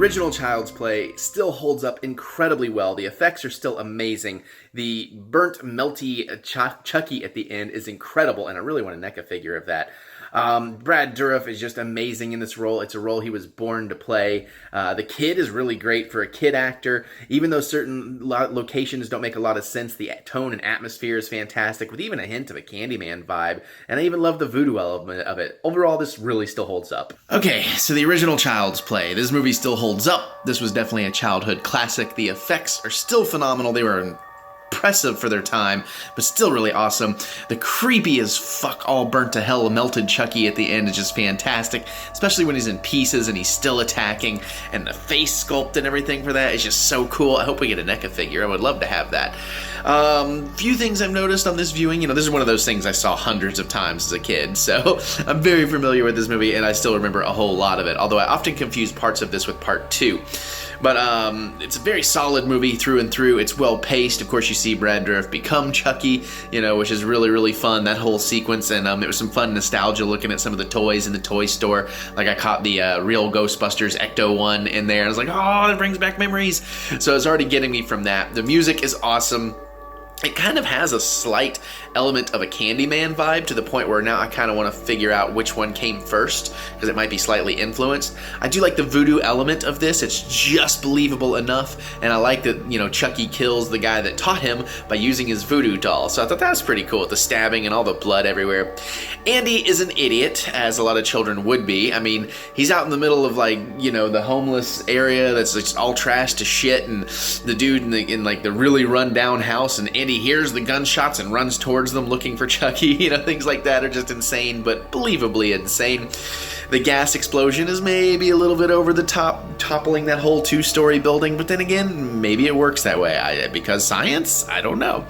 original Child's Play still holds up incredibly well. The effects are still amazing. The burnt, melty Chucky at the end is incredible, and I really want a NECA figure of that. Brad Dourif is just amazing in this role. It's a role he was born to play. The kid is really great for a kid actor. Even though certain locations don't make a lot of sense, the tone and atmosphere is fantastic, with even a hint of a Candyman vibe. And I even love the voodoo element of it. Overall, this really still holds up. Okay, so the original Child's Play. This movie still holds up. This was definitely a childhood classic. The effects are still phenomenal. They were impressive for their time, but still really awesome. The creepy as fuck, all burnt to hell, melted Chucky at the end is just fantastic, especially when he's in pieces and he's still attacking, and the face sculpt and everything for that is just so cool. I hope we get a NECA figure. I would love to have that. Few things I've noticed on this viewing. This is one of those things I saw hundreds of times as a kid, so I'm very familiar with this movie, and I still remember a whole lot of it, although I often confuse parts of this with part 2. But it's a very solid movie through and through. It's well paced. Of course, you see Brad Dourif become Chucky, which is really, really fun, that whole sequence. And it was some fun nostalgia looking at some of the toys in the toy store. Like, I caught the real Ghostbusters Ecto one in there. And I was like, oh, it brings back memories. So it's already getting me from that. The music is awesome. It kind of has a slight element of a Candyman vibe, to the point where now I kind of want to figure out which one came first, because it might be slightly influenced. I do like the voodoo element of this. It's just believable enough, and I like that, Chucky kills the guy that taught him by using his voodoo doll. So I thought that was pretty cool, with the stabbing and all the blood everywhere. Andy is an idiot, as a lot of children would be. I mean, he's out in the middle of, the homeless area that's just all trashed to shit, and the dude in the really run-down house, and Andy hears the gunshots and runs towards them looking for Chucky. Things like that are just insane, but believably insane. The gas explosion is maybe a little bit over the top, toppling that whole 2-story building, but then again, maybe it works that way. Because science? I don't know.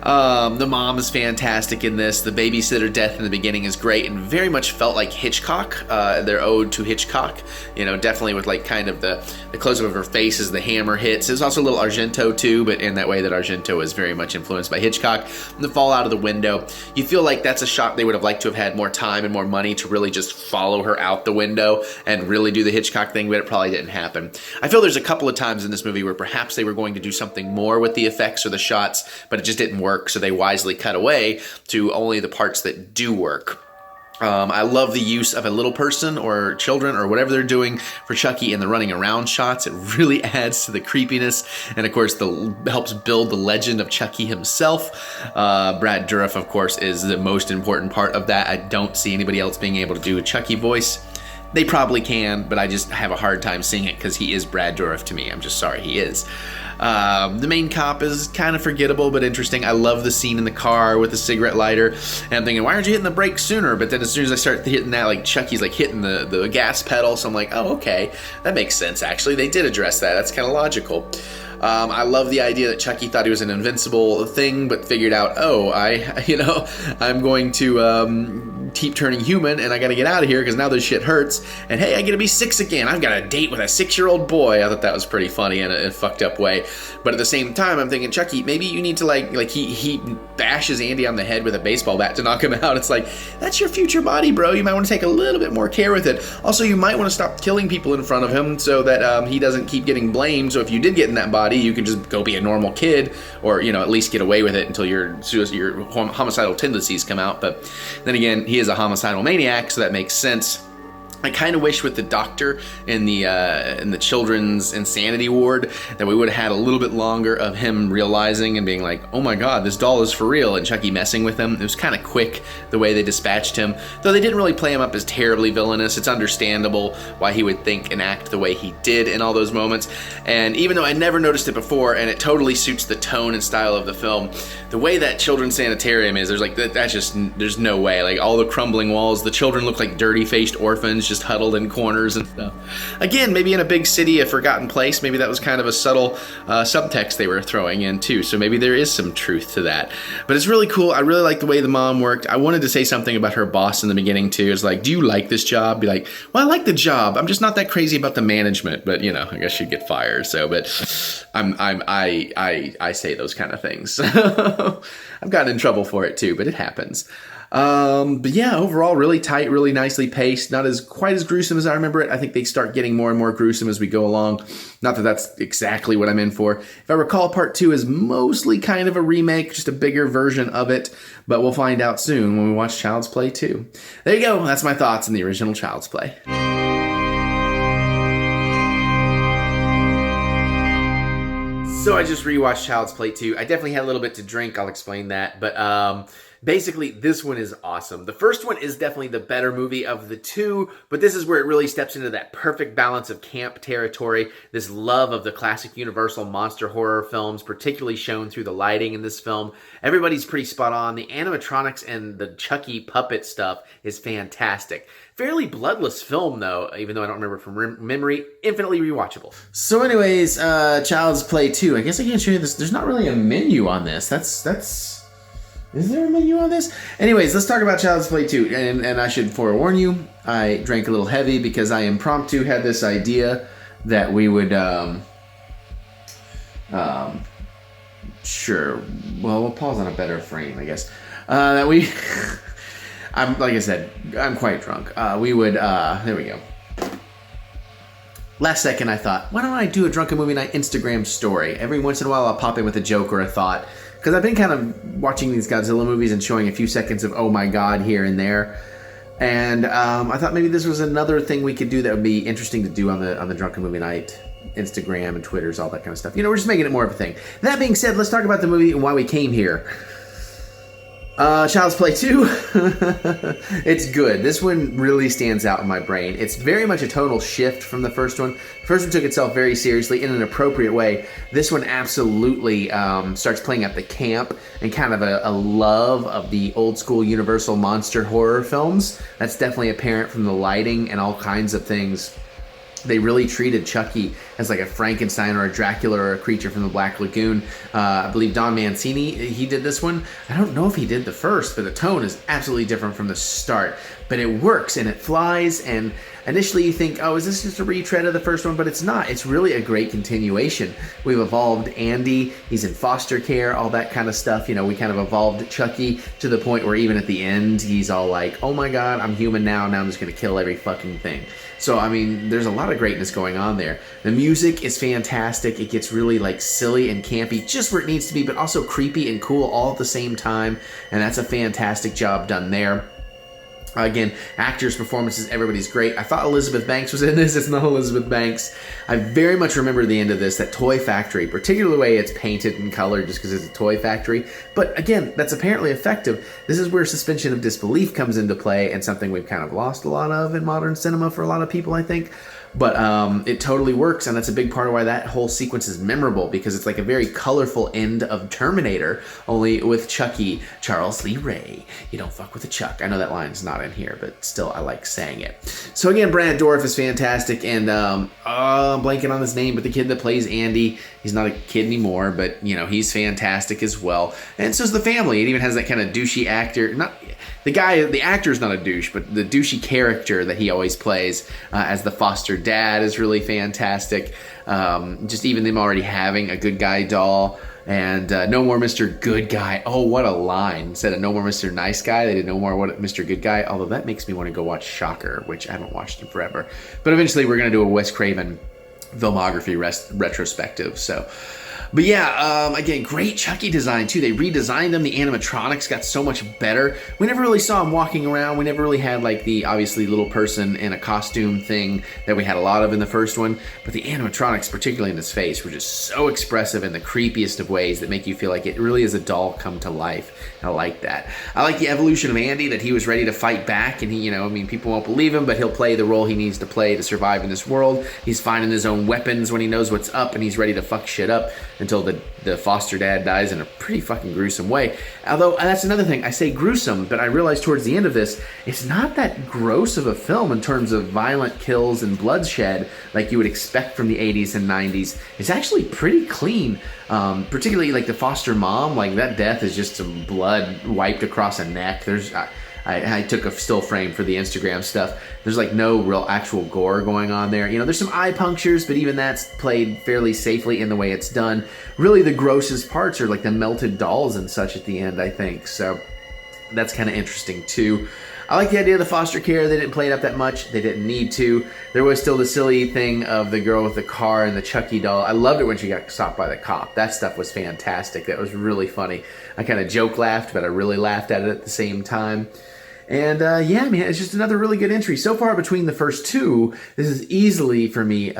The mom is fantastic in this. The babysitter death in the beginning is great, and very much felt like Hitchcock, their ode to Hitchcock. Definitely with kind of the close-up of her face as the hammer hits. There's also a little Argento too, but in that way that Argento is very much influenced by Hitchcock. And the fall out of the window, you feel like that's a shot they would have liked to have had more time and more money to really just follow her out the window and really do the Hitchcock thing, but it probably didn't happen. I feel there's a couple of times in this movie where perhaps they were going to do something more with the effects or the shots, but it just didn't work, so they wisely cut away to only the parts that do work. I love the use of a little person or children or whatever they're doing for Chucky in the running around shots. It really adds to the creepiness, and of course helps build the legend of Chucky himself. Brad Dourif, of course, is the most important part of that. I don't see anybody else being able to do a Chucky voice. They probably can, but I just have a hard time seeing it because he is Brad Dourif to me. I'm just sorry, he is. The main cop is kind of forgettable but interesting. I love the scene in the car with the cigarette lighter, and I'm thinking, why aren't you hitting the brakes sooner? But then as soon as I start hitting that, Chucky's hitting the gas pedal, so I'm like, oh, okay, that makes sense, actually. They did address that. That's kind of logical. I love the idea that Chucky thought he was an invincible thing, but figured out, oh, I'm going to keep turning human, and I gotta get out of here because now this shit hurts, and hey, I get to be 6 again. I've got a date with a 6-year-old boy. I thought that was pretty funny in a fucked up way. But at the same time, I'm thinking, Chucky, maybe you need to he bashes Andy on the head with a baseball bat to knock him out. It's like, that's your future body, bro. You might want to take a little bit more care with it. Also, you might want to stop killing people in front of him so that he doesn't keep getting blamed. So if you did get in that body, you can just go be a normal kid, or at least get away with it until your homicidal tendencies come out. But then again, he is a homicidal maniac, so that makes sense. I kind of wish with the doctor in the children's insanity ward that we would have had a little bit longer of him realizing and being like, oh my god, this doll is for real, and Chucky messing with him. It was kind of quick the way they dispatched him, though they didn't really play him up as terribly villainous. It's understandable why he would think and act the way he did in all those moments. And even though I never noticed it before, and it totally suits the tone and style of the film, the way that children's sanitarium is, there's no way. All the crumbling walls, the children look like dirty-faced orphans just huddled in corners and stuff. Again, maybe in a big city, a forgotten place, maybe that was kind of a subtle subtext they were throwing in too, so maybe there is some truth to that. But it's really cool. I really like the way the mom worked. I wanted to say something about her boss in the beginning too. It's like, do you like this job? Be like, well, I like the job. I'm just not that crazy about the management, but I guess she'd get fired. So, but I say those kind of things. I've gotten in trouble for it too, but it happens. But yeah, overall, really tight, really nicely paced. Not as quite as gruesome as I remember it. I think they start getting more and more gruesome as we go along. Not that that's exactly what I'm in for. If I recall, part 2 is mostly kind of a remake, just a bigger version of it. But we'll find out soon when we watch Child's Play 2. There you go. That's my thoughts on the original Child's Play. So I just rewatched Child's Play 2. I definitely had a little bit to drink. I'll explain that. But basically, this one is awesome. The first one is definitely the better movie of the two, but this is where it really steps into that perfect balance of camp territory, this love of the classic Universal monster horror films, particularly shown through the lighting in this film. Everybody's pretty spot on. The animatronics and the Chucky puppet stuff is fantastic. Fairly bloodless film, though, even though I don't remember from memory. Infinitely rewatchable. So anyways, Child's Play 2. I guess I can't show you this. There's not really a menu on this. That's... Is there a menu on this? Anyways, let's talk about Child's Play 2. And I should forewarn you, I drank a little heavy because I impromptu had this idea that we would... Sure. Well, we'll pause on a better frame, I guess. That we... like I said, I'm quite drunk. There we go. Last second I thought, why don't I do a Drunken Movie Night Instagram story? Every once in a while I'll pop in with a joke or a thought. Because I've been kind of watching these Godzilla movies and showing a few seconds of oh my god here and there. And I thought maybe this was another thing we could do that would be interesting to do on the Drunken Movie Night Instagram and Twitters, all that kind of stuff. You know, we're just making it more of a thing. That being said, let's talk about the movie and why we came here. Child's Play 2, it's good. This one really stands out in my brain. It's very much a tonal shift from the first one. The first one took itself very seriously in an appropriate way. This one absolutely starts playing up the camp and kind of a love of the old school Universal monster horror films. That's definitely apparent from the lighting and all kinds of things. They really treated Chucky as like a Frankenstein or a Dracula or a creature from the Black Lagoon. I believe Don Mancini, he did this one. I don't know if he did the first, but the tone is absolutely different from the start. But it works and it flies, and initially you think, oh, is this just a retread of the first one? But it's not. It's really a great continuation. We've evolved Andy. He's in foster care, all that kind of stuff. You know, we kind of evolved Chucky to the point where even at the end, he's all like, oh my god, I'm human now. Now I'm just going to kill every fucking thing. So, I mean, there's a lot of greatness going on there. The music is fantastic. It gets really, like, silly and campy, just where it needs to be, but also creepy and cool all at the same time. And that's a fantastic job done there. Again, actors' performances, everybody's great. I thought Elizabeth Banks was in this. It's not Elizabeth Banks. I very much remember the end of this, that toy factory, particularly the way it's painted and colored just because it's a toy factory. But again, that's apparently effective. This is where suspension of disbelief comes into play, and something we've kind of lost a lot of in modern cinema for a lot of people, I think. But it totally works, and that's a big part of why that whole sequence is memorable, because it's like a very colorful end of Terminator, only with Chucky, Charles Lee Ray. You don't fuck with a Chuck. I know that line's not in here, but still, I like saying it. So again, Brad Dourif is fantastic, and I'm blanking on his name, but the kid that plays Andy, he's not a kid anymore, but, you know, he's fantastic as well. And so is the family. It even has that kind of douchey actor, the actor's not a douche, but the douchey character that he always plays as the foster dad is really fantastic. Just even them already having a good guy doll. And no more Mr. Good Guy. Oh, what a line. Instead of no more Mr. Nice Guy, they did no more Mr. Good Guy. Although that makes me want to go watch Shocker, which I haven't watched in forever. But eventually we're going to do a Wes Craven filmography retrospective. But yeah, again, great Chucky design too. They redesigned them. The animatronics got so much better. We never really saw him walking around. We never really had like the obviously little person in a costume thing that we had a lot of in the first one. But the animatronics, particularly in his face, were just so expressive in the creepiest of ways that make you feel like it really is a doll come to life. I like that. I like the evolution of Andy, that he was ready to fight back, and he, you know, I mean, people won't believe him, but he'll play the role he needs to play to survive in this world. He's finding his own weapons when he knows what's up, and he's ready to fuck shit up until the foster dad dies in a pretty fucking gruesome way. Although, that's another thing. I say gruesome, but I realized towards the end of this, it's not that gross of a film in terms of violent kills and bloodshed like you would expect from the 80s and 90s. It's actually pretty clean. Particularly like the foster mom, like that death is just some blood wiped across a neck. I took a still frame for the Instagram stuff. There's like no real actual gore going on there. You know, there's some eye punctures, but even that's played fairly safely in the way it's done. Really the grossest parts are like the melted dolls and such at the end, I think. So That's kind of interesting too. I like the idea of the foster care. They didn't play it up that much. They didn't need to. There was still the silly thing of the girl with the car and the Chucky doll. I loved it when she got stopped by the cop. That stuff was fantastic. That was really funny. I kind of joke laughed, but I really laughed at it at the same time. And yeah, man, it's just another really good entry. So far between the first two, this is easily for me...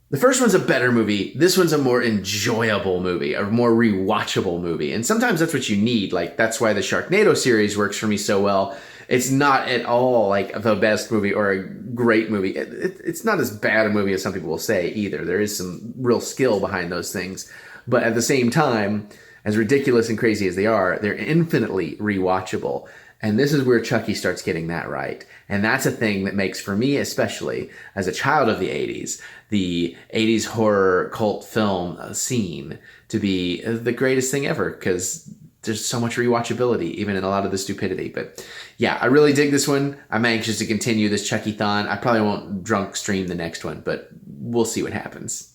the first one's a better movie. This one's a more enjoyable movie, a more rewatchable movie. And sometimes that's what you need. Like, that's why the Sharknado series works for me so well. It's not at all like the best movie or a great movie. It's not as bad a movie as some people will say either. There is some real skill behind those things. But at the same time, as ridiculous and crazy as they are, they're infinitely rewatchable. And this is where Chucky starts getting that right. And that's a thing that makes, for me especially, as a child of the 80s, the 80s horror cult film scene to be the greatest thing ever, because there's so much rewatchability, even in a lot of the stupidity. But yeah, I really dig this one. I'm anxious to continue this Chucky-thon. I probably won't drunk stream the next one, but we'll see what happens.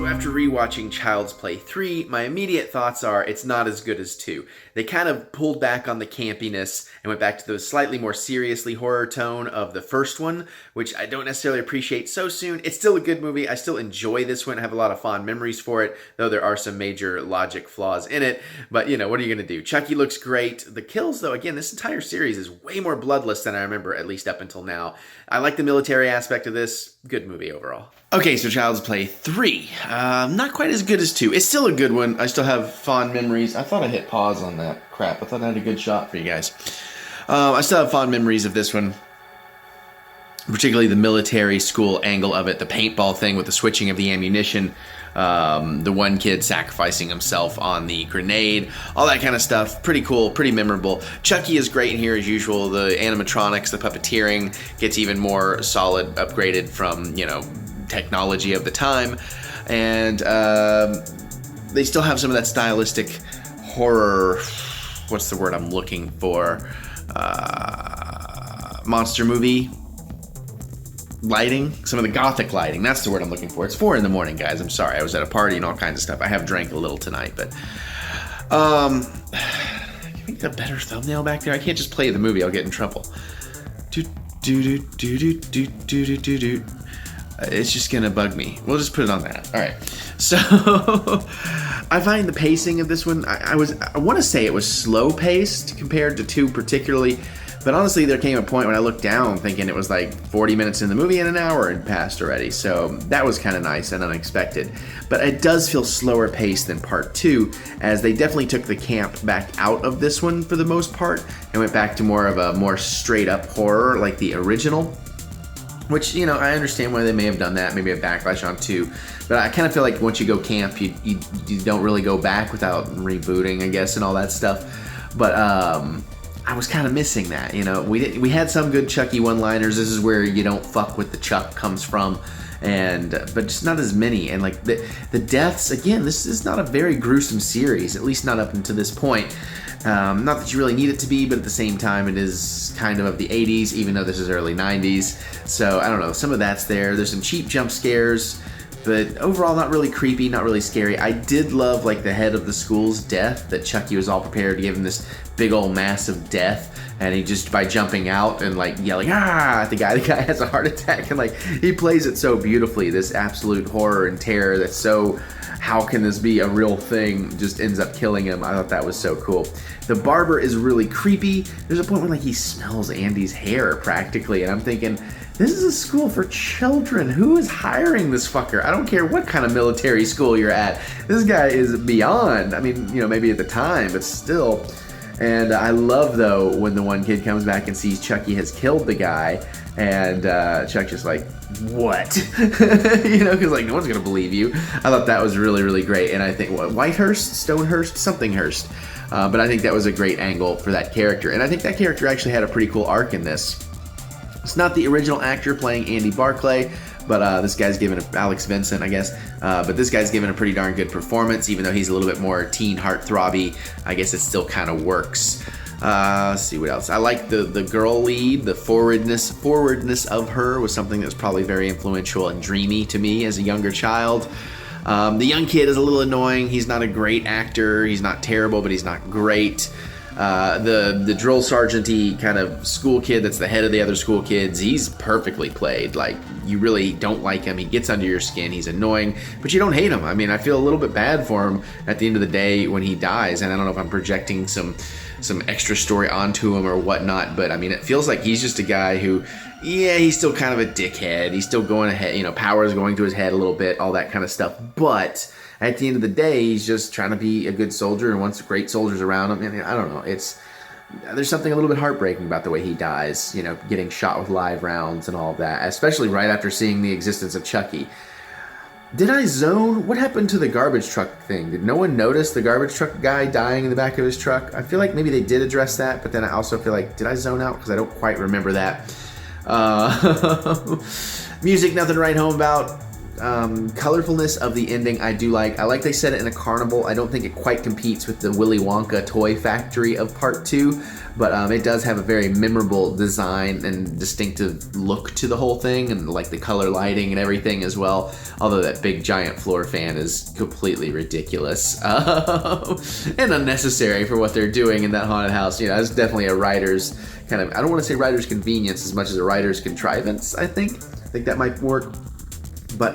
After rewatching Child's Play 3, my immediate thoughts are it's not as good as 2. They kind of pulled back on the campiness and went back to the slightly more seriously horror tone of the first one, which I don't necessarily appreciate so soon. It's still a good movie. I still enjoy this one. I have a lot of fond memories for it, though there are some major logic flaws in it. But, you know, what are you going to do? Chucky looks great. The kills, though, again, this entire series is way more bloodless than I remember, at least up until now. I like the military aspect of this. Good movie overall. Okay, so Child's Play 3. Not quite as good as 2. It's still a good one. I still have fond memories. I thought I hit pause on that. Crap, I thought I had a good shot for you guys. I still have fond memories of this one. Particularly the military school angle of it. The paintball thing with the switching of the ammunition. The one kid sacrificing himself on the grenade. All that kind of stuff. Pretty cool, pretty memorable. Chucky is great in here as usual. The animatronics, the puppeteering gets even more solid, upgraded from, you know, technology of the time. And they still have some of that stylistic horror, what's the word I'm looking for, monster movie lighting, some of the gothic lighting. That's the word I'm looking for. It's 4 a.m, guys. I'm sorry. I was at a party and all kinds of stuff. I have drank a little tonight, but can we get a better thumbnail back there? I can't just play the movie. I'll get in trouble. It's just gonna bug me. We'll just put it on that. All right. So I find the pacing of this one, I want to say it was slow paced compared to 2 particularly. But honestly, there came a point when I looked down thinking it was like 40 minutes in the movie and an hour had passed already. So that was kind of nice and unexpected. But it does feel slower paced than part 2, as they definitely took the camp back out of this one for the most part and went back to more of a more straight up horror like the original. Which, you know, I understand why they may have done that, maybe a backlash on 2. But I kind of feel like once you go camp, you don't really go back without rebooting, I guess, and all that stuff. But I was kind of missing that, you know. We had some good Chucky one-liners. This is where you don't fuck with the Chuck comes from, but just not as many. And like the deaths, again, this is not a very gruesome series, at least not up until this point. Not that you really need it to be, but at the same time, it is kind of the 80s, even though this is early 90s. So I don't know, some of that's there. There's some cheap jump scares, but overall not really creepy, not really scary. I did love like the head of the school's death, that Chucky was all prepared to give him this big old massive death, and he just, by jumping out and like yelling at the guy has a heart attack, and like he plays it so beautifully, this absolute horror and terror that's so, how can this be a real thing, just ends up killing him. I thought that was so cool. The barber is really creepy. There's a point when like he smells Andy's hair practically, and I'm thinking, this is a school for children. Who is hiring this fucker? I don't care what kind of military school you're at. This guy is beyond. I mean, you know, maybe at the time, but still. And I love, though, when the one kid comes back and sees Chucky has killed the guy, and Chuck's just like, what? You know, because like no one's gonna believe you. I thought that was really, really great. And I think Whitehurst, Stonehurst, something-hurst. But I think that was a great angle for that character. And I think that character actually had a pretty cool arc in this. It's not the original actor playing Andy Barclay, but this guy's given Alex Vincent, I guess. But this guy's given a pretty darn good performance, even though he's a little bit more teen heartthrobby. I guess it still kind of works. Let's see what else. I like the girl lead. The forwardness of her was something that was probably very influential and dreamy to me as a younger child. The young kid is a little annoying. He's not a great actor. He's not terrible, but he's not great. The drill sergeant-y kind of school kid that's the head of the other school kids, he's perfectly played. Like, you really don't like him. He gets under your skin. He's annoying, but you don't hate him. I mean, I feel a little bit bad for him at the end of the day when he dies, and I don't know if I'm projecting some extra story onto him or whatnot, but I mean, it feels like he's just a guy who, yeah, he's still kind of a dickhead. He's still going ahead, you know, power is going to his head a little bit, all that kind of stuff, but at the end of the day, he's just trying to be a good soldier and wants great soldiers around him. I mean, I don't know. There's something a little bit heartbreaking about the way he dies, you know, getting shot with live rounds and all of that, especially right after seeing the existence of Chucky. Did I zone? What happened to the garbage truck thing? Did no one notice the garbage truck guy dying in the back of his truck? I feel like maybe they did address that, but then I also feel like, did I zone out? Because I don't quite remember that. Music, nothing to write home about. Colorfulness of the ending, I do like. I like they set it in a carnival. I don't think it quite competes with the Willy Wonka toy factory of part 2, but it does have a very memorable design and distinctive look to the whole thing, and like the color lighting and everything as well. Although that big giant floor fan is completely ridiculous and unnecessary for what they're doing in that haunted house. You know, it's definitely a writer's kind of, I don't want to say writer's convenience as much as a writer's contrivance. I think that might work. But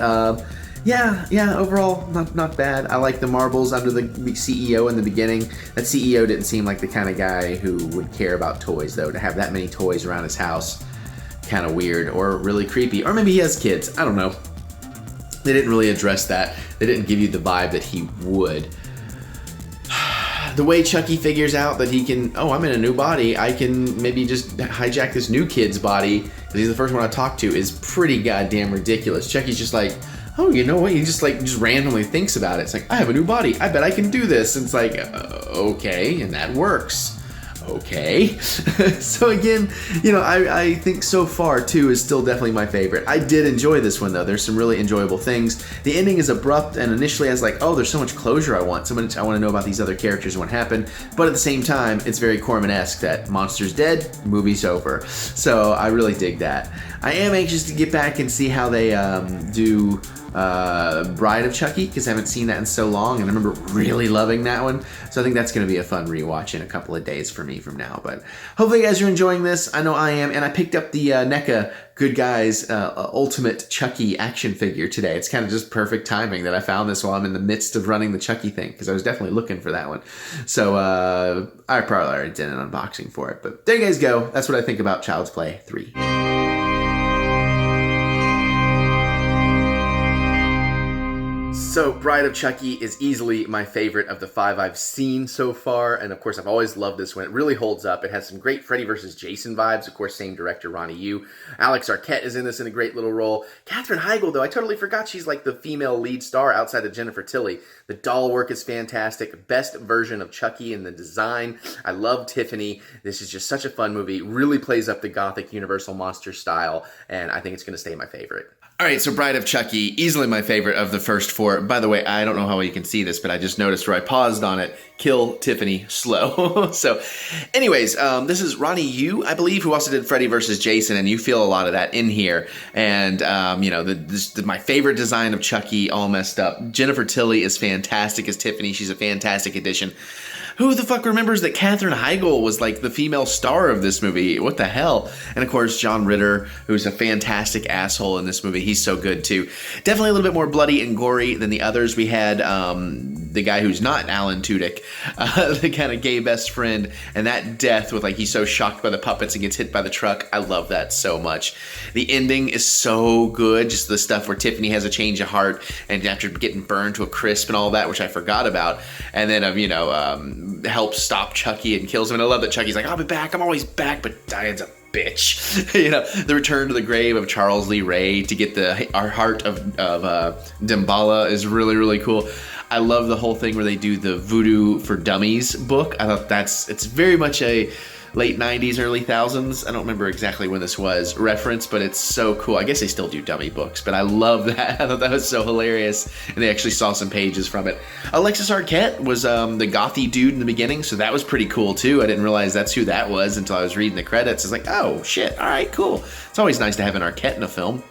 yeah, overall not bad. I like the marbles under the CEO in the beginning. That CEO didn't seem like the kind of guy who would care about toys, though. To have that many toys around his house, kind of weird or really creepy. Or maybe he has kids. I don't know. They didn't really address that. They didn't give you the vibe that he would. The way Chucky figures out that he can, oh, I'm in a new body, I can maybe just hijack this new kid's body, because he's the first one I talk to, is pretty goddamn ridiculous. Chucky's just like, oh, you know what? He just randomly thinks about it. It's like, I have a new body. I bet I can do this. And it's like, okay, and that works. Okay. So again, you know, I think so far 2 is still definitely my favorite. I did enjoy this one though. There's some really enjoyable things. The ending is abrupt, and initially I was like, oh, there's so much closure I want. I want to know about these other characters and what happened. But at the same time, it's very Corman-esque that monster's dead, movie's over. So I really dig that. I am anxious to get back and see how they do Bride of Chucky, because I haven't seen that in so long, and I remember really loving that one. So I think that's going to be a fun rewatch in a couple of days for me from now. But hopefully you guys are enjoying this. I know I am, and I picked up the NECA Good Guys Ultimate Chucky action figure today. It's kind of just perfect timing that I found this while I'm in the midst of running the Chucky thing, because I was definitely looking for that one. So I probably already did an unboxing for it. But there you guys go. That's what I think about Child's Play 3. So, Bride of Chucky is easily my favorite of the 5 I've seen so far, and of course I've always loved this one. It really holds up. It has some great Freddy vs. Jason vibes, of course, same director, Ronnie Yu. Alex Arquette is in this in a great little role. Katherine Heigl, though, I totally forgot she's like the female lead star outside of Jennifer Tilly. The doll work is fantastic. Best version of Chucky in the design. I love Tiffany. This is just such a fun movie. Really plays up the gothic Universal monster style, and I think it's going to stay my favorite. All right, so Bride of Chucky, easily my favorite of the first 4. By the way, I don't know how well you can see this, but I just noticed where I paused on it, kill Tiffany slow. So anyways, this is Ronnie Yu, I believe, who also did Freddy vs. Jason, and you feel a lot of that in here. And, you know, my favorite design of Chucky, all messed up. Jennifer Tilly is fantastic as Tiffany. She's a fantastic addition. Who the fuck remembers that Katherine Heigl was like the female star of this movie? What the hell? And of course, John Ritter, who's a fantastic asshole in this movie. He's so good too. Definitely a little bit more bloody and gory than the others. We had the guy who's not Alan Tudyk, the kind of gay best friend, and that death with like he's so shocked by the puppets and gets hit by the truck. I love that so much. The ending is so good. Just the stuff where Tiffany has a change of heart and after getting burned to a crisp and all that, which I forgot about. And then, you know, helps stop Chucky and kills him. And I love that Chucky's like, I'll be back, I'm always back, but Diane's a bitch. You know, the return to the grave of Charles Lee Ray to get our heart of Damballa is really, really cool. I love the whole thing where they do the Voodoo for Dummies book. I thought it's very much a late 90s, early thousands. I don't remember exactly when this was referenced, but it's so cool. I guess they still do dummy books, but I love that. I thought that was so hilarious, and they actually saw some pages from it. Alexis Arquette was the gothy dude in the beginning, so that was pretty cool too. I didn't realize that's who that was until I was reading the credits. It's like, oh shit, all right, cool. It's always nice to have an Arquette in a film.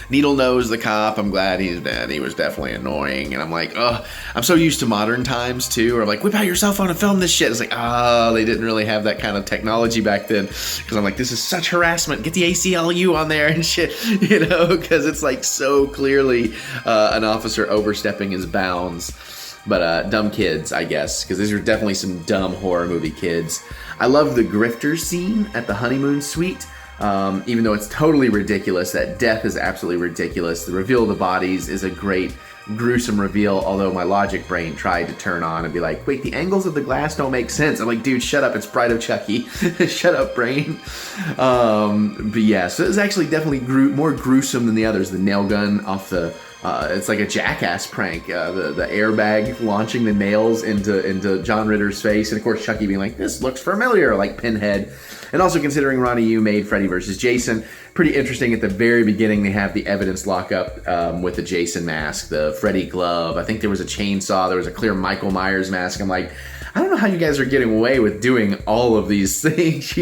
Needle Nose the cop, I'm glad he's dead. He was definitely annoying, and I'm like, oh, I'm so used to modern times too, where I'm like, whip out your cell phone and film this shit. It's like, oh, they didn't really have that kind of technology back then, because I'm like, this is such harassment. Get the ACLU on there and shit, you know, because it's like so clearly an officer overstepping his bounds. But dumb kids, I guess, because these are definitely some dumb horror movie kids. I love the grifter scene at the honeymoon suite. Even though it's totally ridiculous, that death is absolutely ridiculous. The reveal of the bodies is a great, gruesome reveal, although my logic brain tried to turn on and be like, wait, the angles of the glass don't make sense. I'm like, dude, shut up, it's Bride of Chucky. Shut up, brain. But yeah, so it's actually definitely more gruesome than the others. The nail gun off the... it's like a Jackass prank. The airbag launching the nails into John Ritter's face, and of course Chucky being like, "This looks familiar," like Pinhead. And also considering Ronnie Yu made Freddy vs. Jason, pretty interesting. At the very beginning, they have the evidence lockup with the Jason mask, the Freddy glove. I think there was a chainsaw. There was a clear Michael Myers mask. I'm like, I don't know how you guys are getting away with doing all of these things.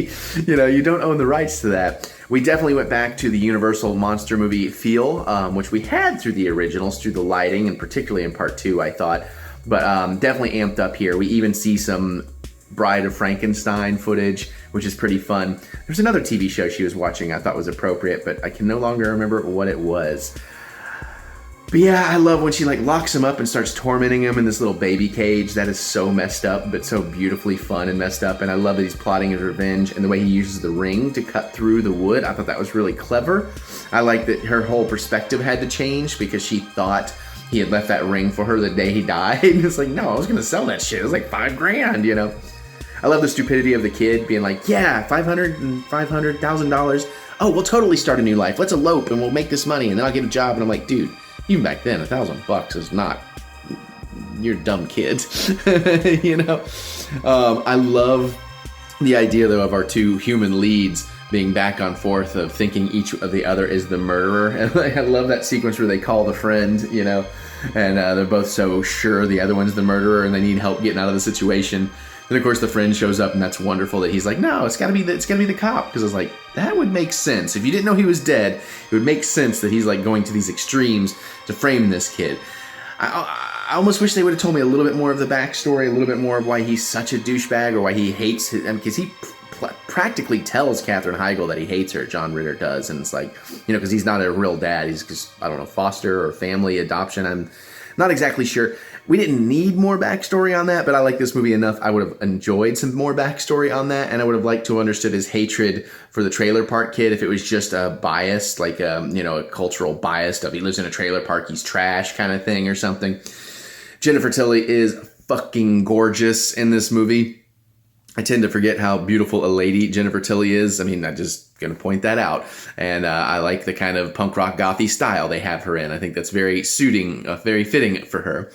You know, you don't own the rights to that. We definitely went back to the Universal monster movie feel, which we had through the originals, through the lighting, and particularly in part 2, I thought. But definitely amped up here. We even see some Bride of Frankenstein footage, which is pretty fun. There's another TV show she was watching I thought was appropriate, but I can no longer remember what it was. But yeah, I love when she like locks him up and starts tormenting him in this little baby cage. That is so messed up, but so beautifully fun and messed up. And I love that he's plotting his revenge, and the way he uses the ring to cut through the wood. I thought that was really clever. I like that her whole perspective had to change because she thought he had left that ring for her the day he died. And it's like, no, I was gonna sell that shit. It was like $5,000, you know? I love the stupidity of the kid being like, yeah, $500,000. Oh, we'll totally start a new life. Let's elope and we'll make this money and then I'll get a job. And I'm like, dude, even back then, $1,000 is not. You're dumb kids, you know. I love the idea though of our two human leads being back and forth of thinking each of the other is the murderer, and I love that sequence where they call the friend, you know, and they're both so sure the other one's the murderer and they need help getting out of the situation. And of course the friend shows up, and that's wonderful that he's like, no, it's gotta be the cop, because I was like, that would make sense. If you didn't know he was dead, it would make sense that he's like going to these extremes to frame this kid. I almost wish they would have told me a little bit more of the backstory, a little bit more of why he's such a douchebag or why he hates him, because he practically tells Katherine Heigl that he hates her, John Ritter does, and it's like, you know, because he's not a real dad, he's just, I don't know, foster or family adoption, I'm not exactly sure. We didn't need more backstory on that, but I like this movie enough. I would have enjoyed some more backstory on that, and I would have liked to have understood his hatred for the trailer park kid if it was just a bias, like you know, a cultural bias of he lives in a trailer park, he's trash kind of thing or something. Jennifer Tilly is fucking gorgeous in this movie. I tend to forget how beautiful a lady Jennifer Tilly is. I mean, I'm just going to point that out. And I like the kind of punk rock gothy style they have her in. I think that's very suiting, very fitting for her.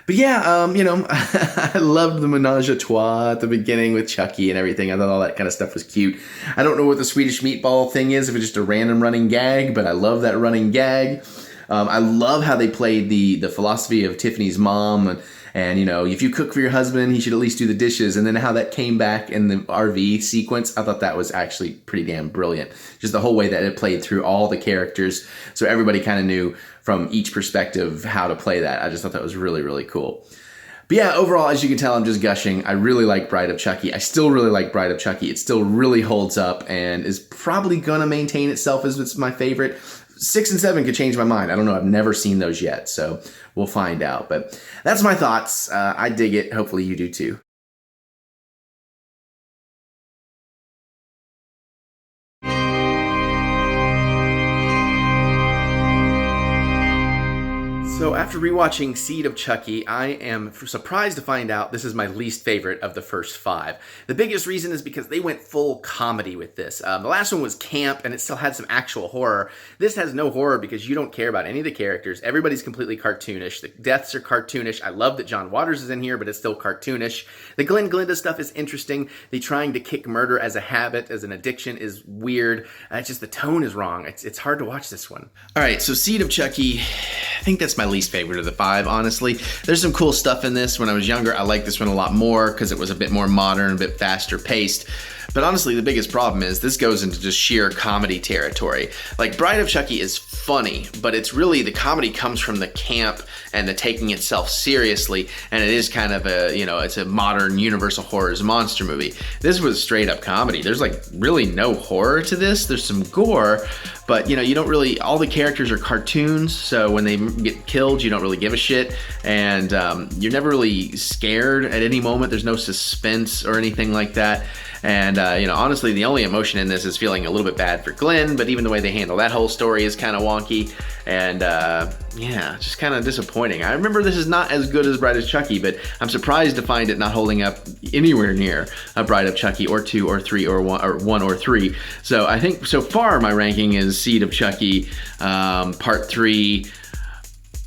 But yeah, you know, I loved the menage a trois at the beginning with Chucky and everything. I thought all that kind of stuff was cute. I don't know what the Swedish meatball thing is, if it's just a random running gag, but I love that running gag. I love how they played the philosophy of Tiffany's mom and, you know, if you cook for your husband, he should at least do the dishes. And then how that came back in the RV sequence, I thought that was actually pretty damn brilliant. Just the whole way that it played through all the characters. So everybody kind of knew from each perspective how to play that. I just thought that was really, really cool. But yeah, overall, as you can tell, I'm just gushing. I really like Bride of Chucky. I still really like Bride of Chucky. It still really holds up and is probably going to maintain itself as it's my favorite. 6 and 7 could change my mind. I don't know. I've never seen those yet, so we'll find out. But that's my thoughts. I dig it. Hopefully you do too. So after rewatching Seed of Chucky, I am surprised to find out this is my least favorite of the first 5. The biggest reason is because they went full comedy with this. The last one was camp, and it still had some actual horror. This has no horror because you don't care about any of the characters. Everybody's completely cartoonish. The deaths are cartoonish. I love that John Waters is in here, but it's still cartoonish. The Glenn Glinda stuff is interesting. The trying to kick murder as a habit, as an addiction, is weird. It's just the tone is wrong. It's hard to watch this one. All right, so Seed of Chucky, I think that's my least favorite of the 5, honestly. There's some cool stuff in this. When I was younger, I liked this one a lot more because it was a bit more modern, a bit faster paced. But honestly, the biggest problem is this goes into just sheer comedy territory. Like, Bride of Chucky is funny, but it's really, the comedy comes from the camp and the taking itself seriously, and it is kind of a, it's a modern Universal Horrors monster movie. This was straight up comedy. There's like really no horror to this. There's some gore, but you don't really, all the characters are cartoons, so when they get killed, you don't really give a shit, and you're never really scared at any moment. There's no suspense or anything like that. And, honestly, the only emotion in this is feeling a little bit bad for Glenn, but even the way they handle that whole story is kind of wonky. And, just kind of disappointing. I remember this is not as good as Bride of Chucky, but I'm surprised to find it not holding up anywhere near a Bride of Chucky or 2 or 3 or 1 or 3. So I think so far my ranking is Seed of Chucky, Part 3,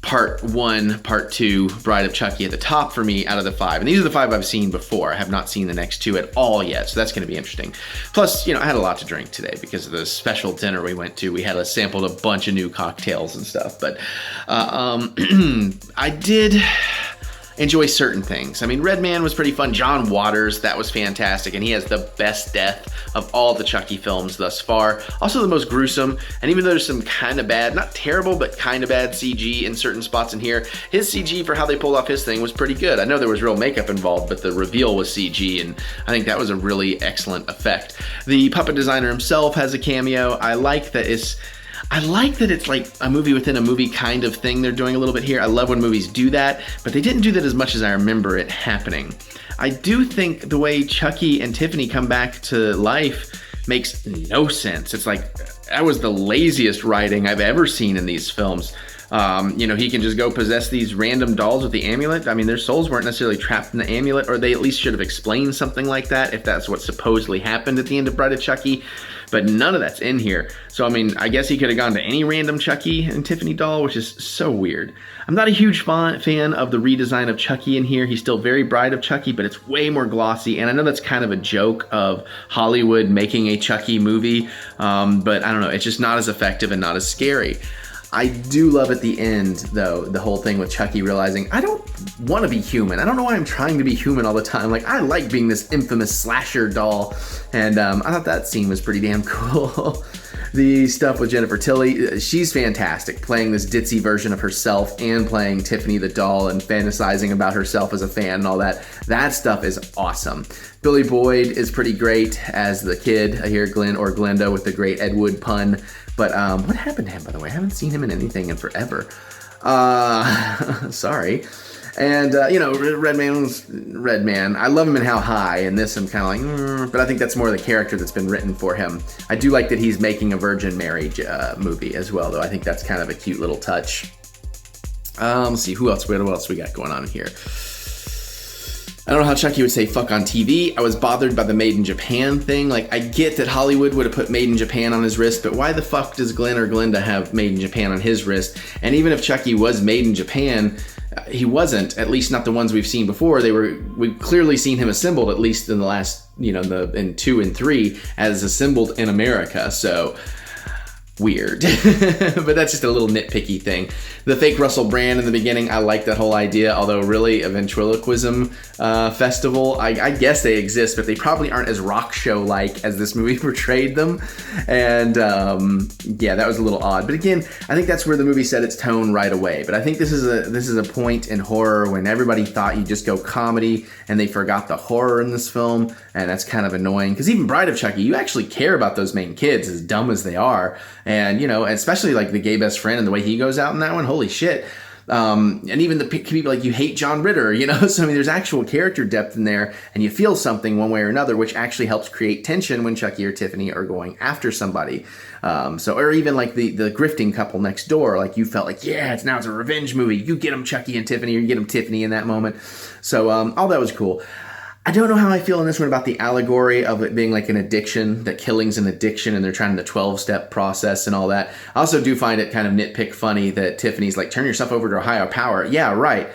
Part 1, Part 2, Bride of Chucky at the top for me out of the 5. And these are the 5 I've seen before. I have not seen the next 2 at all yet, so that's going to be interesting. Plus, I had a lot to drink today because of the special dinner we went to. We had sampled a bunch of new cocktails and stuff. But I did enjoy certain things. I mean, Red Man was pretty fun. John Waters, that was fantastic, and he has the best death of all the Chucky films thus far. Also the most gruesome, and even though there's some kind of bad, not terrible, but kind of bad CG in certain spots in here, his CG for how they pulled off his thing was pretty good. I know there was real makeup involved, but the reveal was CG, and I think that was a really excellent effect. The puppet designer himself has a cameo. I like that it's like a movie within a movie kind of thing they're doing a little bit here. I love when movies do that, but they didn't do that as much as I remember it happening. I do think the way Chucky and Tiffany come back to life makes no sense. It's like, that was the laziest writing I've ever seen in these films. He can just go possess these random dolls with the amulet. I mean, their souls weren't necessarily trapped in the amulet, or they at least should have explained something like that if that's what supposedly happened at the end of Bride of Chucky. But none of that's in here. So, I mean, I guess he could have gone to any random Chucky and Tiffany doll, which is so weird. I'm not a huge fan of the redesign of Chucky in here. He's still very Bride of Chucky, but it's way more glossy. And I know that's kind of a joke of Hollywood making a Chucky movie, but I don't know. It's just not as effective and not as scary. I do love at the end, though, the whole thing with Chucky realizing, I don't want to be human. I don't know why I'm trying to be human all the time. Like, I like being this infamous slasher doll. And I thought that scene was pretty damn cool. The stuff with Jennifer Tilly, she's fantastic, playing this ditzy version of herself and playing Tiffany the doll and fantasizing about herself as a fan and all that. That stuff is awesome. Billy Boyd is pretty great as the kid. I hear Glenn or Glenda with the great Ed Wood pun. But what happened to him, by the way? I haven't seen him in anything in forever. Sorry. And, Red Man. I love him in How High. And this, I'm kind of like, but I think that's more the character that's been written for him. I do like that he's making a Virgin Mary movie as well, though. I think that's kind of a cute little touch. Let's see, what else we got going on here? I don't know how Chucky would say fuck on TV. I was bothered by the Made in Japan thing. Like, I get that Hollywood would have put Made in Japan on his wrist, but why the fuck does Glenn or Glenda have Made in Japan on his wrist? And even if Chucky was made in Japan, he wasn't, at least not the ones we've seen before. We've clearly seen him assembled, at least in the last, in 2 and 3, as assembled in America. So, weird. But that's just a little nitpicky thing. The fake Russell Brand in the beginning, I like that whole idea, although really a ventriloquism festival, I guess they exist, but they probably aren't as rock show-like as this movie portrayed them. And that was a little odd. But again, I think that's where the movie set its tone right away. But I think this is a point in horror when everybody thought you'd just go comedy and they forgot the horror in this film, and that's kind of annoying. Because even Bride of Chucky, you actually care about those main kids, as dumb as they are. And, especially like the gay best friend and the way he goes out in that one, holy shit. And even the people like, you hate John Ritter, you know? So, I mean, there's actual character depth in there, and you feel something one way or another, which actually helps create tension when Chucky or Tiffany are going after somebody. Or even like the grifting couple next door, like you felt like, yeah, it's a revenge movie. You get them Chucky and Tiffany, or you get them Tiffany in that moment. So all that was cool. I don't know how I feel in this one about the allegory of it being like an addiction, that killing's an addiction, and they're trying the 12-step process and all that. I also do find it kind of nitpick funny that Tiffany's like, turn yourself over to a higher power. Yeah, right.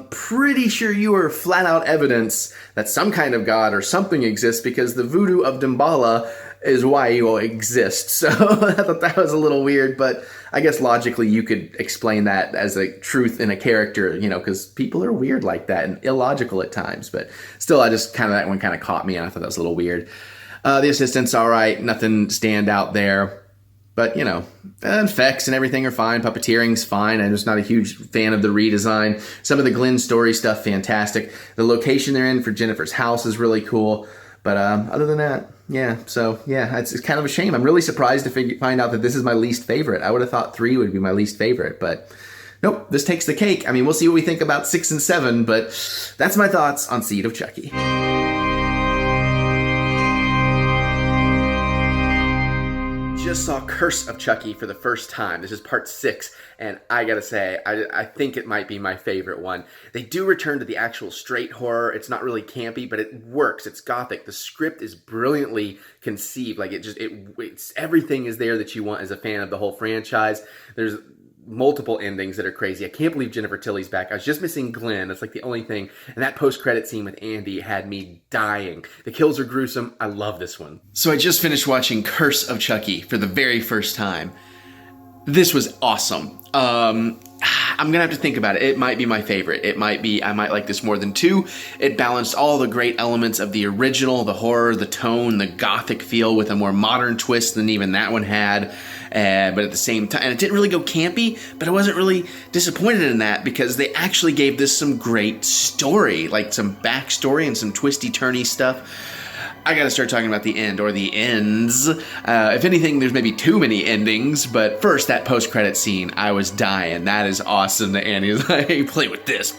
Pretty sure you are flat out evidence that some kind of god or something exists, because the voodoo of Damballa is why you all exist. So I thought that was a little weird, but I guess logically you could explain that as a truth in a character, you know, because people are weird like that and illogical at times. But still, that one kind of caught me, and I thought that was a little weird. The assistant's all right, nothing stand out there. But, you know, effects and everything are fine. Puppeteering's fine. I'm just not a huge fan of the redesign. Some of the Glenn story stuff, fantastic. The location they're in for Jennifer's house is really cool. But other than that, yeah. So, yeah, it's kind of a shame. I'm really surprised to find out that this is my least favorite. I would have thought 3 would be my least favorite. But nope, this takes the cake. I mean, we'll see what we think about 6 and 7. But that's my thoughts on Seed of Chucky. Just saw Curse of Chucky for the first time. This is part 6, and I gotta say, I think it might be my favorite one. They do return to the actual straight horror. It's not really campy, but it works. It's gothic. The script is brilliantly conceived. Like, it's everything is there that you want as a fan of the whole franchise. There's multiple endings that are crazy. I can't believe Jennifer Tilly's back. I was just missing Glenn. That's like the only thing. And that post-credit scene with Andy had me dying. The kills are gruesome. I love this one. So I just finished watching Curse of Chucky for the very first time. This was awesome. I'm gonna have to think about it. It might be my favorite. I might like this more than 2. It balanced all the great elements of the original, the horror, the tone, the gothic feel with a more modern twist than even that one had. But at the same time, and it didn't really go campy, but I wasn't really disappointed in that, because they actually gave this some great story, like some backstory and some twisty-turny stuff. I gotta start talking about the end, or the ends. If anything, there's maybe too many endings, but first, that post-credit scene, I was dying. That is awesome that Andy's like, hey, play with this.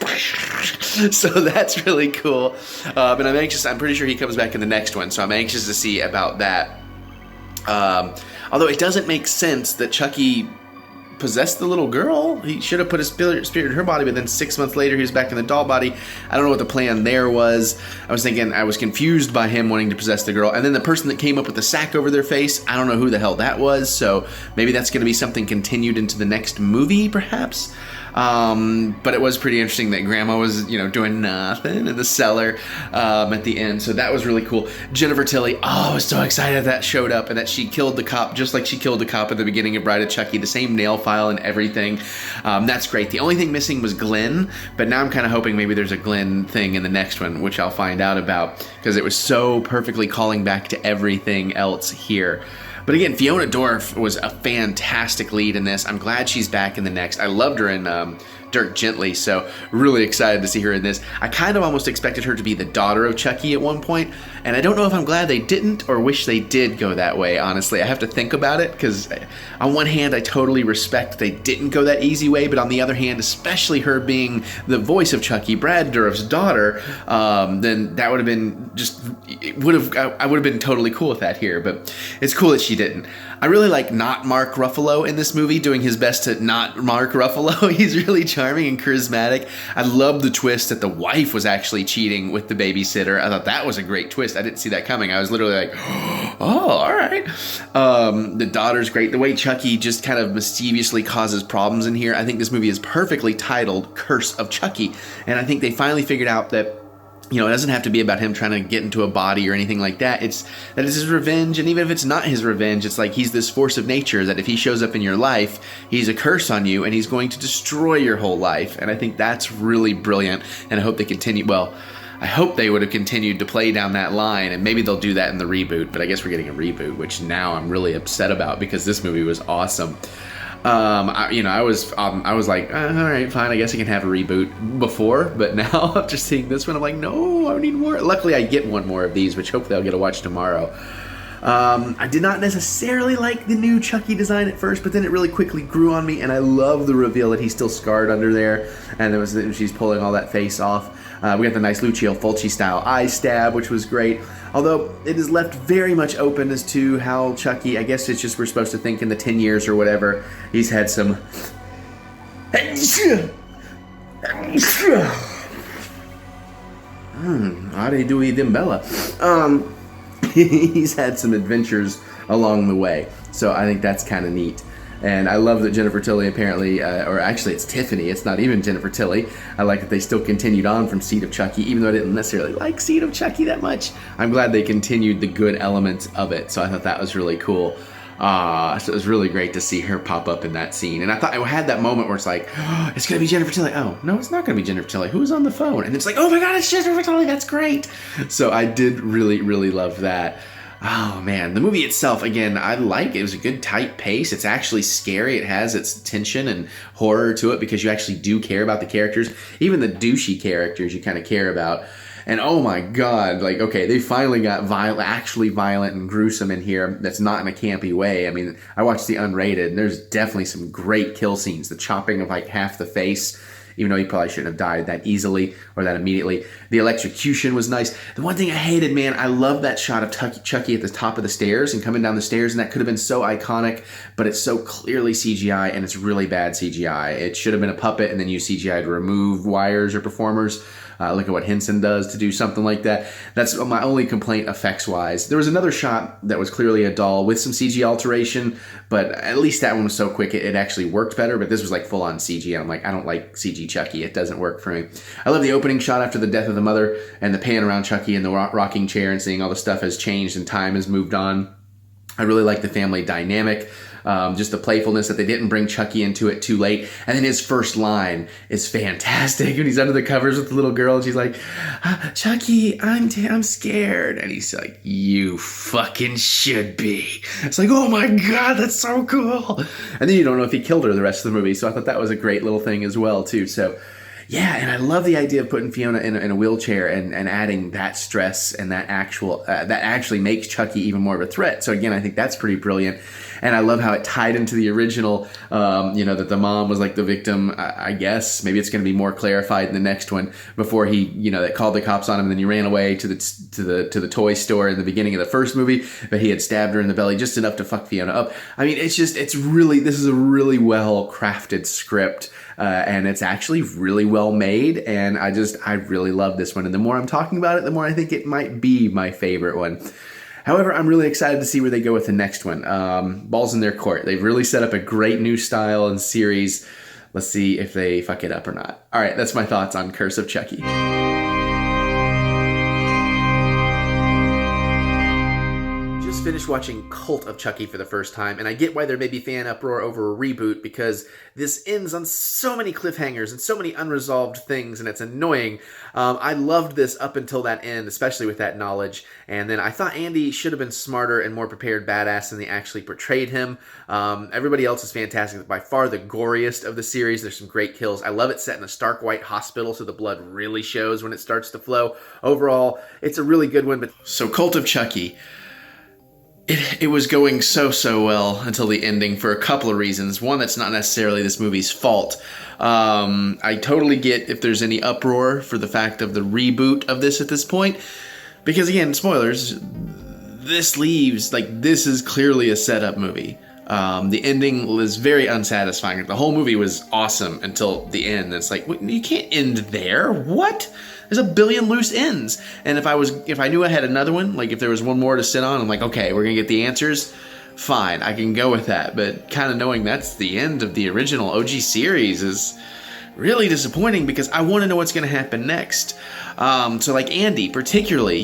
So that's really cool. But I'm anxious, I'm pretty sure he comes back in the next one, so I'm anxious to see about that. Although it doesn't make sense that Chucky possessed the little girl. He should have put his spirit in her body, but then 6 months later he was back in the doll body. I don't know what the plan there was. I was confused by him wanting to possess the girl. And then the person that came up with the sack over their face, I don't know who the hell that was. So maybe that's going to be something continued into the next movie, perhaps. But it was pretty interesting that Grandma was, doing nothing in the cellar at the end. So that was really cool. Jennifer Tilly, I was so excited that showed up and that she killed the cop just like she killed the cop at the beginning of Bride of Chucky. The same nail file and everything. That's great. The only thing missing was Glenn, but now I'm kind of hoping maybe there's a Glenn thing in the next one, which I'll find out about, because it was so perfectly calling back to everything else here. But again, Fiona Dourif was a fantastic lead in this. I'm glad she's back in the next. I loved her in Dirk Gently, so really excited to see her in this. I kind of almost expected her to be the daughter of Chucky at one point, and I don't know if I'm glad they didn't or wish they did go that way, honestly. I have to think about it, because on one hand, I totally respect they didn't go that easy way, but on the other hand, especially her being the voice of Chucky, Brad Dourif's daughter, then that would have been I would have been totally cool with that here, but it's cool that she didn't. I really like not Mark Ruffalo in this movie, doing his best to not Mark Ruffalo. He's really charming and charismatic. I love the twist that the wife was actually cheating with the babysitter. I thought that was a great twist. I didn't see that coming. I was literally like, oh, all right. The daughter's great. The way Chucky just kind of mischievously causes problems in here. I think this movie is perfectly titled Curse of Chucky. And I think they finally figured out that it doesn't have to be about him trying to get into a body or anything like that. It's his revenge, and even if it's not his revenge, it's like he's this force of nature that if he shows up in your life, he's a curse on you, and he's going to destroy your whole life. And I think that's really brilliant, and I hope they continue. Well, I hope they would have continued to play down that line, and maybe they'll do that in the reboot, but I guess we're getting a reboot, which now I'm really upset about because this movie was awesome. I was like, all right, fine, I guess I can have a reboot before, but now after seeing this one, I'm like, no, I need more. Luckily, I get one more of these, which hopefully I'll get to watch tomorrow. I did not necessarily like the new Chucky design at first, but then it really quickly grew on me, and I love the reveal that he's still scarred under there, and she's pulling all that face off. We got the nice Lucio Fulci style eye stab, which was great. Although it is left very much open as to how Chucky, I guess it's just we're supposed to think in the 10 years or whatever, he's had some... Ade Dewey Dimbella. He's had some adventures along the way. So I think that's kind of neat. And I love that Jennifer Tilly apparently, or actually it's Tiffany, it's not even Jennifer Tilly. I like that they still continued on from Seed of Chucky, even though I didn't necessarily like Seed of Chucky that much. I'm glad they continued the good elements of it, so I thought that was really cool. So it was really great to see her pop up in that scene. And I thought I had that moment where it's like, oh, it's going to be Jennifer Tilly. Oh, no, it's not going to be Jennifer Tilly. Who's on the phone? And it's like, oh my God, it's Jennifer Tilly. That's great. So I did really, really love that. Oh man, the movie itself, again, I like it. It was a good tight pace. It's actually scary. It has its tension and horror to it because you actually do care about the characters. Even the douchey characters you kind of care about. And oh my God, like, okay, they finally got actually violent and gruesome in here. That's not in a campy way. I mean, I watched the unrated, and there's definitely some great kill scenes. The chopping of like half the face, even though he probably shouldn't have died that easily or that immediately. The electrocution was nice. The one thing I hated, man, I love that shot of Chucky at the top of the stairs and coming down the stairs, and that could have been so iconic, but it's so clearly CGI, and it's really bad CGI. It should have been a puppet and then use CGI to remove wires or performers. Look at what Henson does to do something like that. That's my only complaint effects-wise. There was another shot that was clearly a doll with some CG alteration, but at least that one was so quick it actually worked better, but this was like full-on CG, and I'm like, I don't like CG Chucky. It doesn't work for me. I love the opening shot after the death of the mother and the pan around Chucky in the rocking chair and seeing all the stuff has changed and time has moved on. I really like the family dynamic. Just the playfulness that they didn't bring Chucky into it too late. And then his first line is fantastic. When he's under the covers with the little girl and she's like, Chucky, I'm scared. And he's like, you fucking should be. It's like, oh my God, that's so cool. And then you don't know if he killed her the rest of the movie. So I thought that was a great little thing as well, too. So yeah, and I love the idea of putting Fiona in a wheelchair and adding that stress and that actually makes Chucky even more of a threat. So again, I think that's pretty brilliant. And I love how it tied into the original, that the mom was like the victim. I guess maybe it's going to be more clarified in the next one before he, that called the cops on him and then he ran away to the toy store in the beginning of the first movie, but he had stabbed her in the belly just enough to fuck Fiona up. I mean, this is a really well crafted script. And it's actually really well made, and I really love this one. And the more I'm talking about it, the more I think it might be my favorite one. However, I'm really excited to see where they go with the next one. Ball's in their court. They've really set up a great new style and series. Let's see if they fuck it up or not. All right, that's my thoughts on Curse of Chucky. Finished watching Cult of Chucky for the first time, and I get why there may be fan uproar over a reboot because this ends on so many cliffhangers and so many unresolved things, and it's annoying. I loved this up until that end, especially with that knowledge, and then I thought Andy should have been smarter and more prepared badass than they actually portrayed him. Everybody else is fantastic. By far the goriest of the series. There's some great kills. I love it set in a stark white hospital, so the blood really shows when it starts to flow. Overall, it's a really good one. But so Cult of Chucky. It was going so well until the ending for a couple of reasons. One, that's not necessarily this movie's fault. I totally get if there's any uproar for the fact of the reboot of this at this point. Because again, spoilers, this is clearly a setup movie. The ending was very unsatisfying. The whole movie was awesome until the end. It's like, you can't end there. What? There's a billion loose ends. And if I knew I had another one, like if there was one more to sit on, I'm like, okay, we're going to get the answers. Fine, I can go with that. But kind of knowing that's the end of the original OG series is really disappointing because I want to know what's going to happen next. So like Andy, particularly,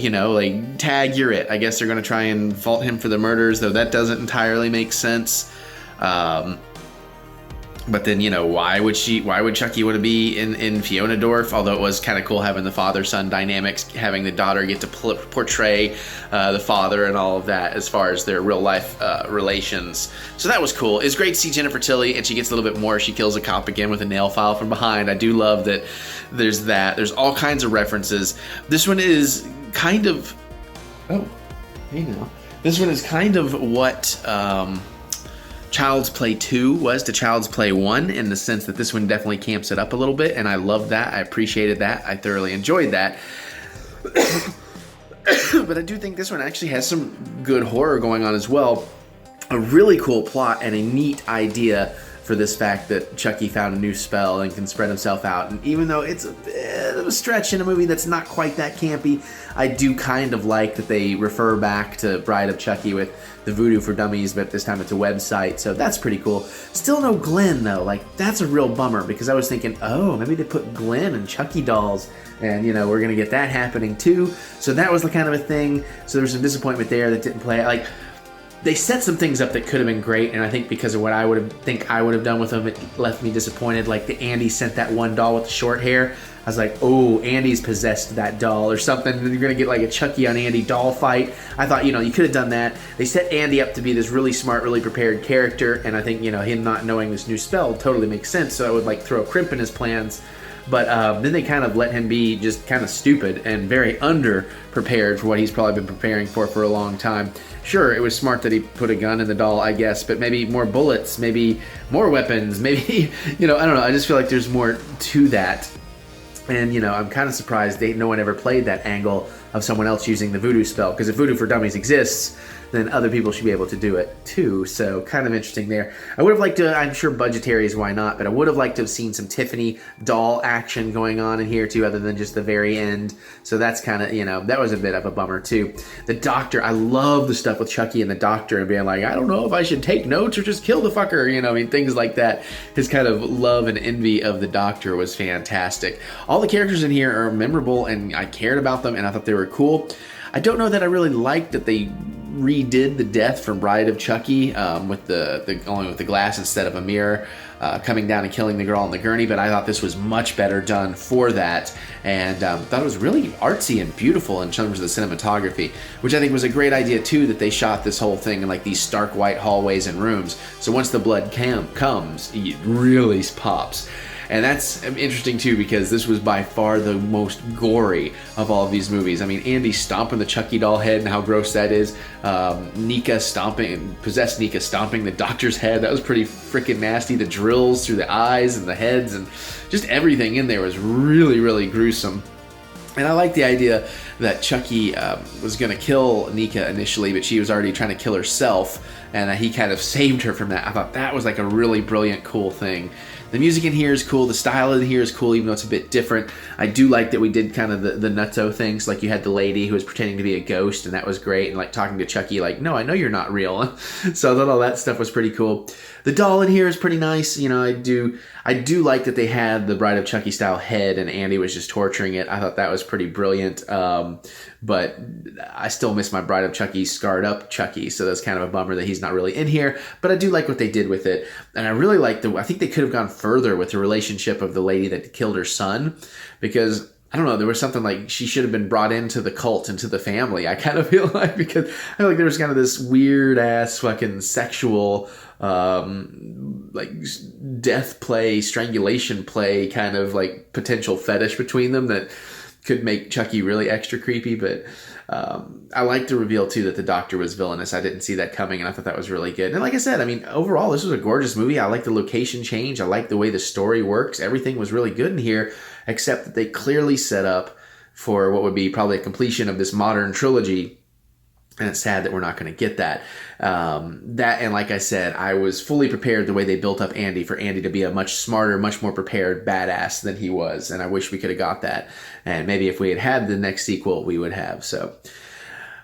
tag, you're it. I guess they're going to try and fault him for the murders, though that doesn't entirely make sense. But then, why would Chucky want to be in Fiona Dourif? Although it was kind of cool having the father-son dynamics, having the daughter get to portray the father and all of that as far as their real-life relations. So that was cool. It's great to see Jennifer Tilly, and she gets a little bit more. She kills a cop again with a nail file from behind. I do love that there's that. There's all kinds of references. This one is kind of... Oh, hey now. This one is kind of what Child's Play 2 was to Child's Play 1, in the sense that this one definitely camps it up a little bit, and I loved that. I appreciated that. I thoroughly enjoyed that. But I do think this one actually has some good horror going on as well. A really cool plot and a neat idea for this fact that Chucky found a new spell and can spread himself out. And even though it's a bit of a stretch in a movie that's not quite that campy, I do kind of like that they refer back to Bride of Chucky with the Voodoo for Dummies, but this time it's a website, so that's pretty cool. Still no Glenn, though. Like, that's a real bummer, because I was thinking, oh, maybe they put Glenn and Chucky dolls, and, you know, we're going to get that happening, too. So that was the kind of a thing. So there was some disappointment there that didn't play. Like, they set some things up that could have been great, and I think because of what I would have done with them, it left me disappointed. Like, the Andy sent that one doll with the short hair. I was like, oh, Andy's possessed that doll or something. And you're going to get like a Chucky on Andy doll fight. I thought, you know, you could have done that. They set Andy up to be this really smart, really prepared character. And I think, you know, him not knowing this new spell totally makes sense. So I would like throw a crimp in his plans. But then they kind of let him be just kind of stupid and very under-prepared for what he's probably been preparing for a long time. Sure, it was smart that he put a gun in the doll, I guess, but maybe more bullets, maybe more weapons, maybe, you know, I don't know. I just feel like there's more to that. And, you know, I'm kind of surprised no one ever played that angle of someone else using the voodoo spell, because if Voodoo for Dummies exists, then other people should be able to do it too. So kind of interesting there. I would have liked to, I'm sure budgetary is why not, but I would have liked to have seen some Tiffany doll action going on in here too, other than just the very end. So that's kind of, you know, that was a bit of a bummer too. The doctor, I love the stuff with Chucky and the doctor and being like, I don't know if I should take notes or just kill the fucker, you know, I mean, things like that. His kind of love and envy of the doctor was fantastic. All the characters in here are memorable, and I cared about them, and I thought they were cool. I don't know that I really liked that they redid the death from Bride of Chucky with only with the glass instead of a mirror, coming down and killing the girl on the gurney, but I thought this was much better done for that, and thought it was really artsy and beautiful in terms of the cinematography, which I think was a great idea too, that they shot this whole thing in like these stark white hallways and rooms, so once the blood comes, it really pops. And that's interesting too, because this was by far the most gory of all of these movies. I mean, Andy stomping the Chucky doll head and how gross that is. Possessed Nika stomping the doctor's head. That was pretty freaking nasty. The drills through the eyes and the heads and just everything in there was really, really gruesome. And I like the idea that Chucky was going to kill Nika initially, but she was already trying to kill herself, and he kind of saved her from that. I thought that was like a really brilliant, cool thing. The music in here is cool. The style in here is cool, even though it's a bit different. I do like that we did kind of the nutso things. Like you had the lady who was pretending to be a ghost, and that was great. And like talking to Chucky, like, no, I know you're not real. So I thought all that stuff was pretty cool. The doll in here is pretty nice. You know, I do like that they had the Bride of Chucky style head, and Andy was just torturing it. I thought that was pretty brilliant. But I still miss my Bride of Chucky scarred up Chucky, so that's kind of a bummer that he's not really in here. But I do like what they did with it, and I really like I think they could have gone further with the relationship of the lady that killed her son, because I don't know, there was something like she should have been brought into the cult, into the family. I kind of feel like, because I feel like there was kind of this weird ass fucking sexual like death play, strangulation play kind of like potential fetish between them that could make Chucky really extra creepy. But I like the reveal too that the doctor was villainous. I didn't see that coming, and I thought that was really good. And like I said, I mean, overall this was a gorgeous movie. I like the location change. I like the way the story works. Everything was really good in here, except that they clearly set up for what would be probably a completion of this modern trilogy. And it's sad that we're not going to get that. And like I said, I was fully prepared the way they built up Andy, for Andy to be a much smarter, much more prepared badass than he was. And I wish we could have got that. And maybe if we had had the next sequel, we would have. So,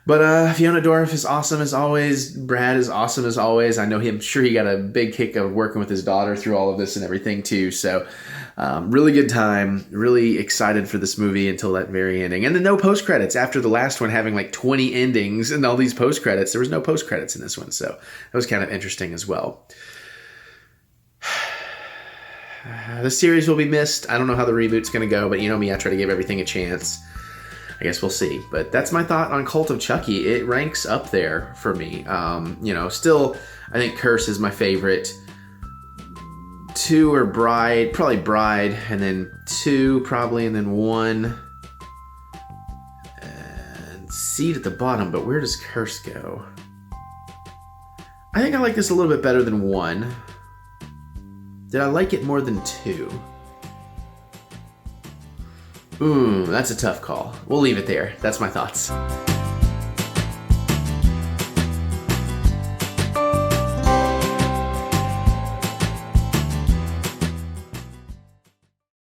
but Fiona Dourif is awesome as always. Brad is awesome as always. I know I'm sure he got a big kick of working with his daughter through all of this and everything too. So really good time. Really excited for this movie until that very ending. And then no post-credits. After the last one having like 20 endings and all these post-credits, there was no post-credits in this one. So that was kind of interesting as well. The series will be missed. I don't know how the reboot's going to go, but you know me, I try to give everything a chance. I guess we'll see. But that's my thought on Cult of Chucky. It ranks up there for me. You know, still, I think Curse is my favorite. 2 are Bride, probably Bride, and then 2 probably, and then 1. And Seed at the bottom, but where does Curse go? I think I like this a little bit better than 1. Did I like it more than 2? That's a tough call. We'll leave it there. That's my thoughts.